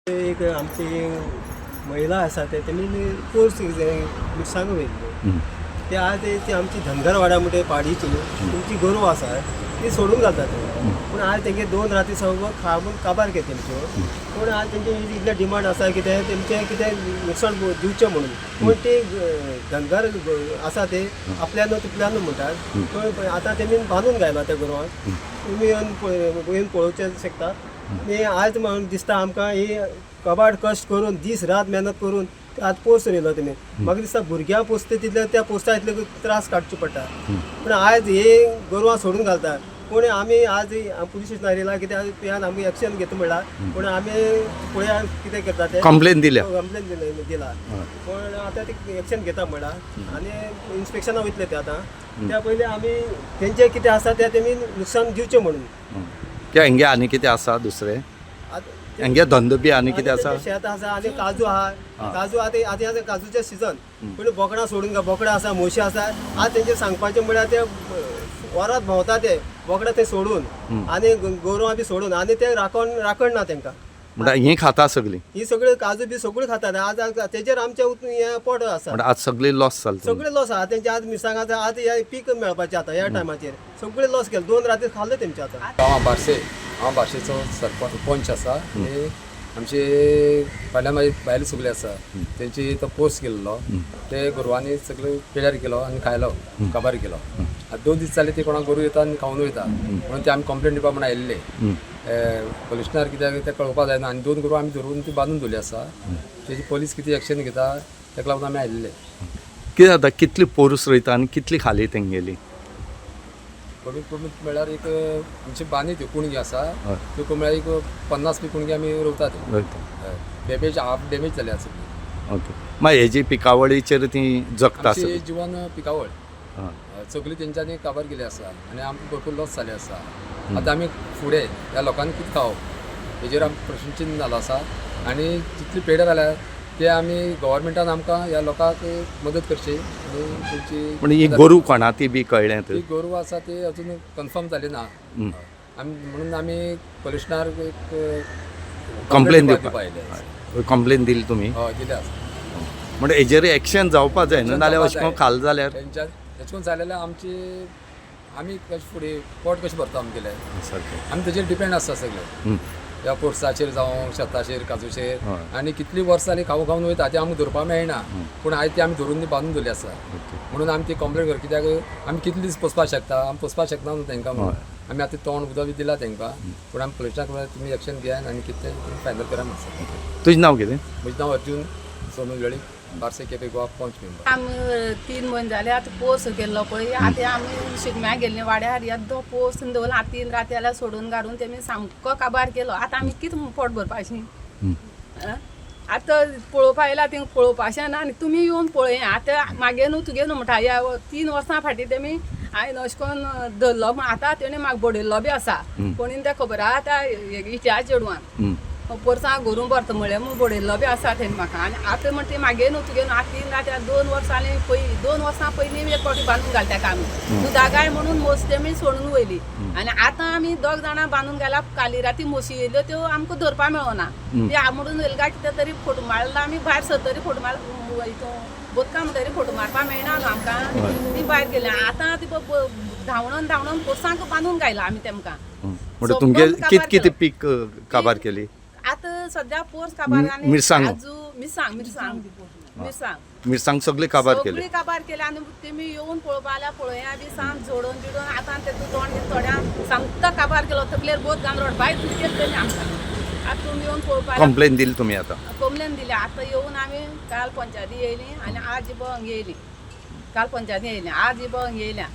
एक आमची महिला आसा तेमी कोर्स मिरसांगो वयल्यो ते आज ती आमची धनगरवाडा म्हणटे पाडीची तुमची गोरवां आसा ती सोडून घालतात पूण आज तेंगे 2 राती सगळो खावून काबार केले तेंच्यो पूण आज तेंचे इतले डिमांड आसा कितें तेंचे कितें नुकसाण दिवचें म्हणून पूण ते धनगर आसा ते आपल्यान तितल्यान म्हणटात पूण आतां तेमी बांदून घायला त्या गोरवांक तुमी येवन पळोवचें शकता आनी आज म्हणून दिसता आमकां ही कबाड कश्ट करून दीस रात मेहनत करून आज पोस्ट येयलो तेमी म्हाका दिसता भुरग्यां पोसता तितले त्या पोस्टा इतले त्रास काडचे पडटा पूण आज हे गोरवां सोडून घालता पूण आमी आज पुलीस स्टेशनार येयला कित्याक तुवें आमी एक्शन घेता म्हणला पूण आमी पळया कितें करता ते कंप्लेन दिला पूण आतां ती एक्शन घेता म्हणला आनी इन्स्पेक्शना वयतले ते आतां त्या पयलीं आमी तेंचें कितें आसा तें तेमी नुकसान दिवचें म्हणून हेंगे आनी कितें आसा दुसरें हेंगे धंदो बी आनी कितें आसा शेत आसा आनी काजू आहा काजू आतां काजूचें सिजन पूण बोकडां सोडून बोकडां आसा म्हशी आसा आज तेंचें सांगपाचें म्हळ्यार ते वरात भोंवता ते बोकडां ते सोडून आनी गोरवां बी सोडून आनी ते राखण ना तेंकां म्हणल्यार ही खाता सगळीं ही सगळी काजू बी सगळी खातात आज तेजेर आमचें हें पोट आसा म्हणल्यार आज सगळी लॉस जालें सगळे लॉस आहा तेंचे आज मिरसांगाचें आज हे पीक मेळपाचें आतां ह्या टायमाचेर सगळे लॉस केले 2 राती खाल्ले तेंचे आतां हांव बार्शेचो सरपंच आसा आनी आमचे फाल्यां म्हाजे बायलो सगळे आसा तेंची तो पोस्ट केल्लो ते गोरवांनी सगळे पिड्यार केलो आनी खायलो काबार केलो आतां 2 दीस जाले ते कोणाक गोरू येता आनी खावन वयता म्हणून ते आमी कंप्लेन दिवपा म्हणून आयिल्ले पुलीस स्टेशनार कित्याक ते कळोवपा जायना आनी 2 गोरवां आमी धरून ती बांदून दवरली आसा तेजी पोलीस कितें एक्शन घेता तेका लागून आमी आयिल्ले कितें जाता कितली पोरूस रोयता आनी कितली खाली तेंगेली कमीत कमीत म्हळ्यार एक आमची बांदी त्यो कुणगी आसा त्यो म्हळ्यार एक 50 बी कुणगी आमी रोवतात डॅमेज हाफ डॅमेज जाले आसा ओके मागीर हेजी पिकावळीचेर ती जगता जीवन पिकावळ सगळी तेंच्यांनी काबार केली आसा आनी आमकां भरपूर लॉस जाले आसा आतां आमी फुडें ह्या लोकांनी कितें खावप हेजेर आमकां प्रश्नचिन्ह जालो आसा आनी जितली पेड्यार जाल्या ते आमी गव्हर्मेंटान आमकां ह्या लोकांक मदत करची आनी तेंची पूण ही गोरू कोणा ती बी कळ्ळें ती गोरू आसा ती अजून कन्फर्म जाली ना आमी म्हणून आमी पुलीस स्टेशनार एक कंप्लेन दिवपाक आयले कंप्लेन दिली तुमी हय दिली आसा म्हणजे हेजेर एक्शन जावपा जाय न्हू नाल्यार अशें करून खाल जाल्यार तेंच्या हेच करून जालें जाल्यार आमची आमी कशें फुडें पोट कशें भरता आमगेलें आमी तेजेर डिपेंड आसता सगळें ह्या पोर्साचेर जावं शेताचेर काजूचेर आनी कितलीं वर्सां जालीं खावून वयता ते आमकां धरपाक मेळना पूण आयज ती आमी धरून बांदून दवरली आसा म्हणून आमी ती कंप्लेन कर कित्याक आमी कितले दीस पोसपाक शकता आमी पोसपाक शकना न्हू तेंकां म्हणून आमी आतां तोंड उदक बी दिलां तेंकां पूण आमी पुलिसाक तुमी एक्शन घेयात आनी कितें तुमी फायनल करा म्हणटा तुजें नांव कितें म्हजें नांव अर्जून सोनू वेळी बार्से केपें गोवा पंच मेंबर आमी 3 म्हयने जाले आतां पोस केल्लो पळय आतां आमी शिगम्याक गेल्ले वाड्यार येद्दो पोस दवरलो आतां 3 राती जाल्यार सोडून काडून तेमी सामको काबार केलो आतां आमी कितें पोट भरपाचें आतां पळोवपा येयला थिंग पळोवपाचें ना आनी तुमी येवन पळय आतां मागे न्हू तुगे न्हू म्हणटा ह्या 3 वर्सां फाटीं तेमी हांवें अशें करून धरलो आतां तेणें म्हाका बडयल्लो बी आसा कोणी तें खबर आहा त्या इट्या चेडवान परसां घरून भरता म्हळ्यार म्हूण बडयल्लो बी आसा तेणी म्हाका आनी आतां म्हणटा ती मागे न्हू तुगे न्हू आतां 3 राती 2 वर्सां जालीं पयलीं 2 वर्सां पयलीं एक फावटी बांदून घाल तेका आमी दुदागाय म्हणून मोस तेमी सोडून वयली आनी आतां आमी 2 जाणां बांदून घाला काली राती मोशी येयल्यो त्यो आमकां धरपा मेळना ती म्हणून येयले काय कितें तरी फोटो मारला आमी भायर सरतरी फोटो मार बोदकां म्हणटरी फोटो मारपा मेळना न्हू आमकां ती भायर गेली आतां ती धांवणोन पोरसांक बांदून घायला आमी तेमकां म्हणजे तुमगे कित कितें पीक काबार केली आतां सद्या पोर्स काबार आनी मिरसांग मिरसांग सगळी काबार केली सगळी काबार केली आनी तेमी येवन पळोवपा जाल्यार पळया बी साम जोडून बिडून आतां तेतून तोंड थोड्यांक सामको काबार केलो तकलेर बोत घालून रोडपाय केली तेमी आमकां आतां तुमी येवन पळोवपा कंप्लेन दिली तुमी आतां कंप्लेन दिली आतां येवन आमी काल पंचायती येयली आनी आज इबंग येयली काल पंचायती येयली आज इबंग येयल्या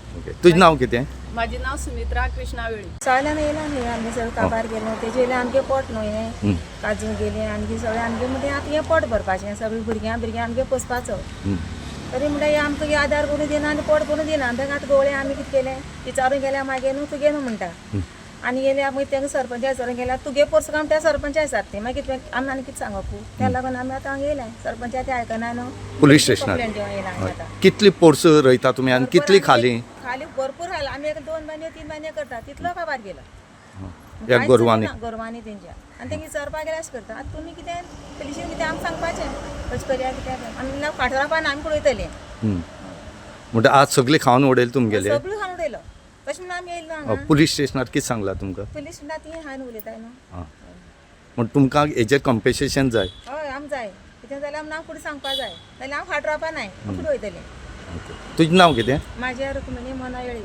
तुजें नांव कितें म्हाजें नांव सुमित्रा कृष्णा वेळी सगळ्यान येयला न्ही आमगे सगळें काबार केलें तेजे येयलें आमगे पोट न्हू हें काजू गेलें आमगे सगळें आमगे म्हणजे आतां हें पोट भरपाचें सगळीं भुरग्यां आमगे पोसपाचो तरी म्हणल्यार आमकां हे आदार करून दिना आनी पोट करून दिना ताका आतां गवळे आमी कितें केलें विचारून गेल्यार मागीर न्हू तुगे न्हू म्हणटा आनी येयल्या मागीर तेंका सरपंचा विचारून गेल्यार तुगे पोरस काम त्या सरपंचा सारकें मागीर कितें आमी आनी कितें सांगप त्या लागून आमी आतां हांगा येयल्या सरपंचा ते आयकना न्हू पुलीस स्टेशनार कंप्लेन दिवंक येयला आमी आतां कितली पोर्स रोयता तुमी आनी कितली खाली खाली भरपूर खाला आमी एक 2 महिने 3 महिने करता तितलो काबार केला ह्या गोरवांनी गोरवांनी तेंच्या आनी तेंगे विचारपाक गेल्यार अशें करता आतां तुमी कितें पुलिशेन कितें आमकां सांगपाचें कशें करया कित्याक आनी फाट रावपाना आमी पळयतले म्हणटा आज सगळे खावन उडयले तुमगेले सगळें खावन उडयलो तशें म्हणून आमी येयलो हांगा पुलीस स्टेशनार कितें सांगला तुमकां पुलीस म्हणटा ती हांवें उलयताय न्हू आं म्हण तुमकां हेजेर कंपेसेशन जाय हय आमकां जाय कितें जाल्यार हांव फुडें सांगपा जाय जाल्यार हांव फाट रावपा नाय हांव फुडें वयतलें तुजें नांव कितें म्हाजें रुक्मिणी मना येळी